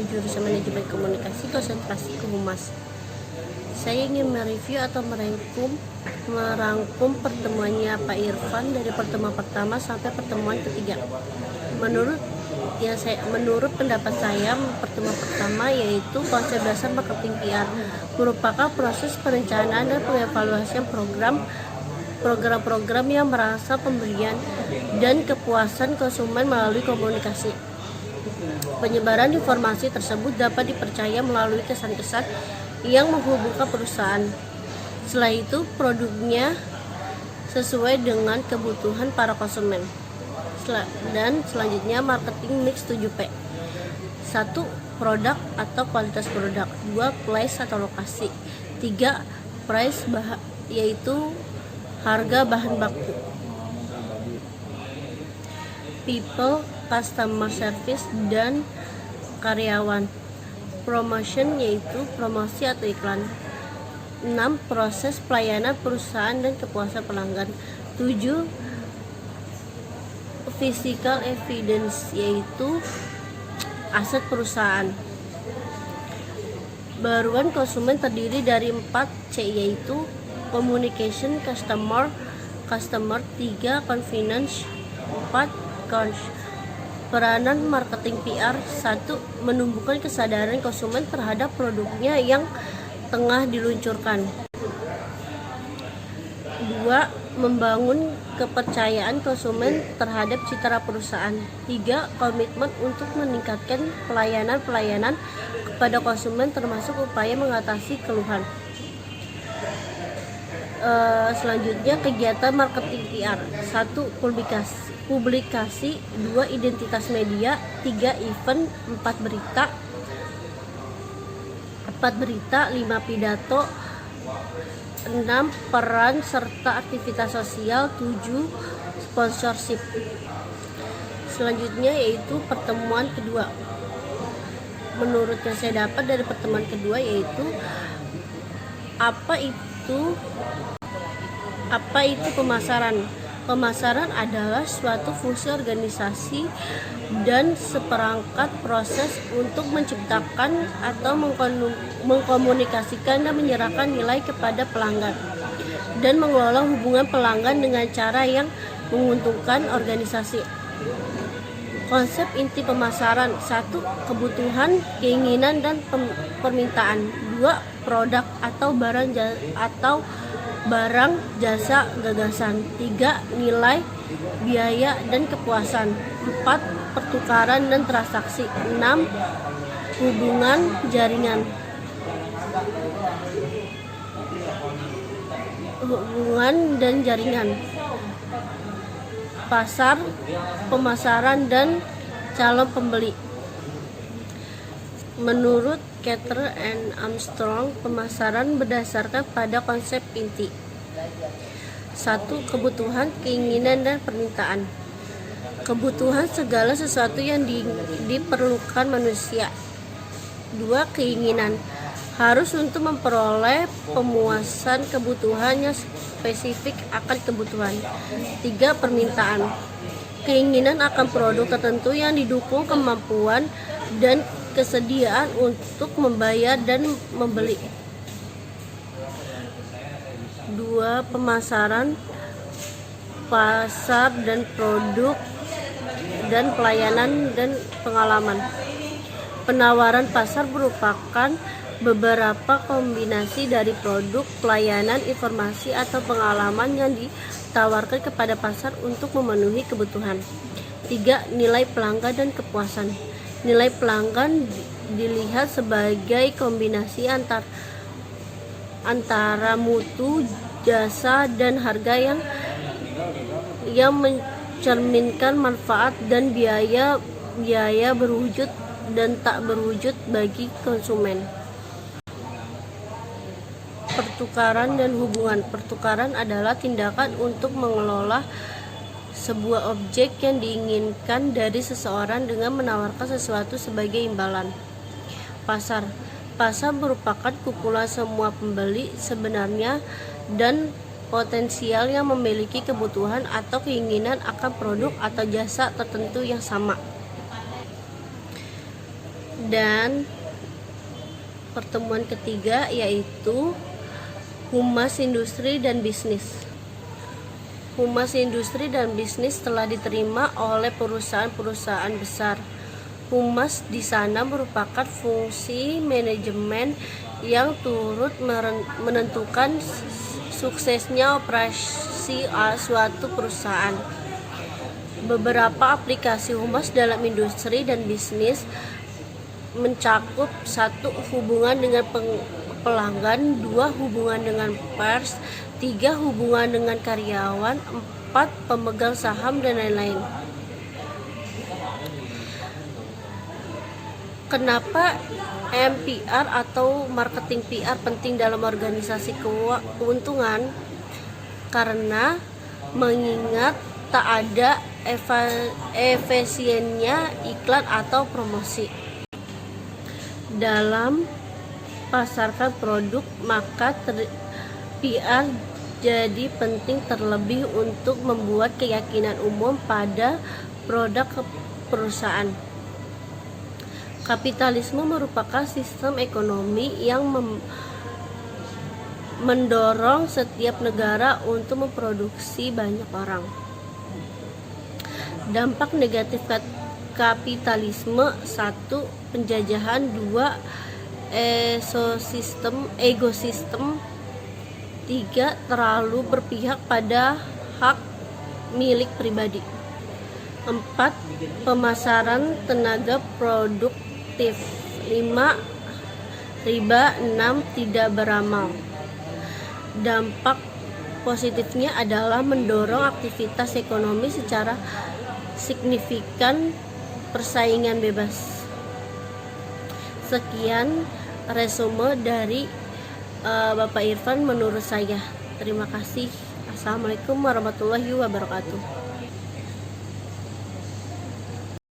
jurusan Manajemen Komunikasi konsentrasi ke Humas. Saya ingin mereview atau merangkum pertemuannya Pak Irfan dari pertemuan pertama sampai pertemuan ketiga. Menurut pendapat saya, pertemuan pertama yaitu konsep dasar marketing PR merupakan proses perencanaan dan pengevaluasian program-program yang merasa pemberian dan kepuasan konsumen melalui komunikasi. Penyebaran informasi tersebut dapat dipercaya melalui kesan-kesan yang menghubungkan perusahaan. Setelah itu, produknya sesuai dengan kebutuhan para konsumen. Dan selanjutnya marketing mix 7P. 1. Produk atau kualitas produk. 2. Place atau lokasi. 3. Price yaitu harga bahan baku. People, customer service, dan karyawan. Promotion yaitu promosi atau iklan. 6. Proses pelayanan perusahaan dan kepuasan pelanggan. 7. Physical evidence yaitu aset perusahaan. Baruan konsumen terdiri dari 4C yaitu communication, customer, 3 convenience, 4 cons. Peranan marketing PR. 1. Menumbuhkan kesadaran konsumen terhadap produknya yang tengah diluncurkan. 2. Membangun kepercayaan konsumen terhadap citra perusahaan. 3. Komitmen untuk meningkatkan pelayanan kepada konsumen termasuk upaya mengatasi keluhan. Selanjutnya kegiatan marketing PR. 1. Publikasi. 2. Identitas media. 3. Event. 4. Berita. 5. Pidato. 6. Peran serta aktivitas sosial. 7. Sponsorship. Selanjutnya yaitu pertemuan kedua. Menurut yang saya dapat dari pertemuan kedua yaitu apa itu pemasaran? Pemasaran adalah suatu fungsi organisasi dan seperangkat proses untuk menciptakan atau mengkomunikasikan dan menyerahkan nilai kepada pelanggan dan mengelola hubungan pelanggan dengan cara yang menguntungkan organisasi. Konsep inti pemasaran. 1. Kebutuhan, keinginan, dan permintaan. 2. Produk atau barang, jasa, gagasan. 3. Nilai, biaya, dan kepuasan. 4. Pertukaran dan transaksi. 6. Hubungan jaringan. Pasar, pemasaran, dan calon pembeli. Menurut Carter and Armstrong, pemasaran berdasarkan pada konsep inti. 1. Kebutuhan, keinginan, dan permintaan. Kebutuhan segala sesuatu yang diperlukan manusia. 2. Keinginan harus untuk memperoleh pemuasan kebutuhan yang spesifik akan kebutuhan. 3. Permintaan keinginan akan produk tertentu yang didukung kemampuan dan kesediaan untuk membayar dan membeli. 2. Pemasaran pasar dan produk dan pelayanan dan pengalaman. Penawaran pasar merupakan beberapa kombinasi dari produk, pelayanan, informasi, atau pengalaman yang ditawarkan kepada pasar untuk memenuhi kebutuhan. 3. Nilai pelanggan dan kepuasan. Nilai pelanggan dilihat sebagai kombinasi antara mutu, jasa, dan harga yang mencerminkan manfaat dan biaya berwujud dan tak berwujud bagi konsumen. Pertukaran dan hubungan. Pertukaran adalah tindakan untuk mengelola sebuah objek yang diinginkan dari seseorang dengan menawarkan sesuatu sebagai imbalan. Pasar merupakan kumpulan semua pembeli sebenarnya dan potensial yang memiliki kebutuhan atau keinginan akan produk atau jasa tertentu yang sama. Dan pertemuan ketiga yaitu Humas Industri dan Bisnis. Humas Industri dan Bisnis telah diterima oleh perusahaan-perusahaan besar. Humas di sana merupakan fungsi manajemen yang turut menentukan suksesnya operasi suatu perusahaan. Beberapa aplikasi humas dalam industri dan bisnis mencakup 1. Hubungan dengan pelanggan, 2. Hubungan dengan pers, 3. Hubungan dengan karyawan, 4. Pemegang saham, dan lain-lain. Kenapa MPR atau marketing PR penting dalam organisasi keuntungan? Karena mengingat tak ada efisiennya iklan atau promosi dalam pasarkan produk, maka PR jadi penting terlebih untuk membuat keyakinan umum pada produk perusahaan. Kapitalisme merupakan sistem ekonomi yang mendorong setiap negara untuk memproduksi banyak orang. Dampak negatif kapitalisme: 1. Penjajahan, 2. Ekosistem, 3. Terlalu berpihak pada hak milik pribadi, 4. Pemasaran tenaga produktif, 5. Riba, 6. Tidak beramal. Dampak positifnya adalah mendorong aktivitas ekonomi secara signifikan, persaingan bebas. Sekian resume dari Bapak Irfan menurut saya. Terima kasih. Assalamualaikum warahmatullahi wabarakatuh.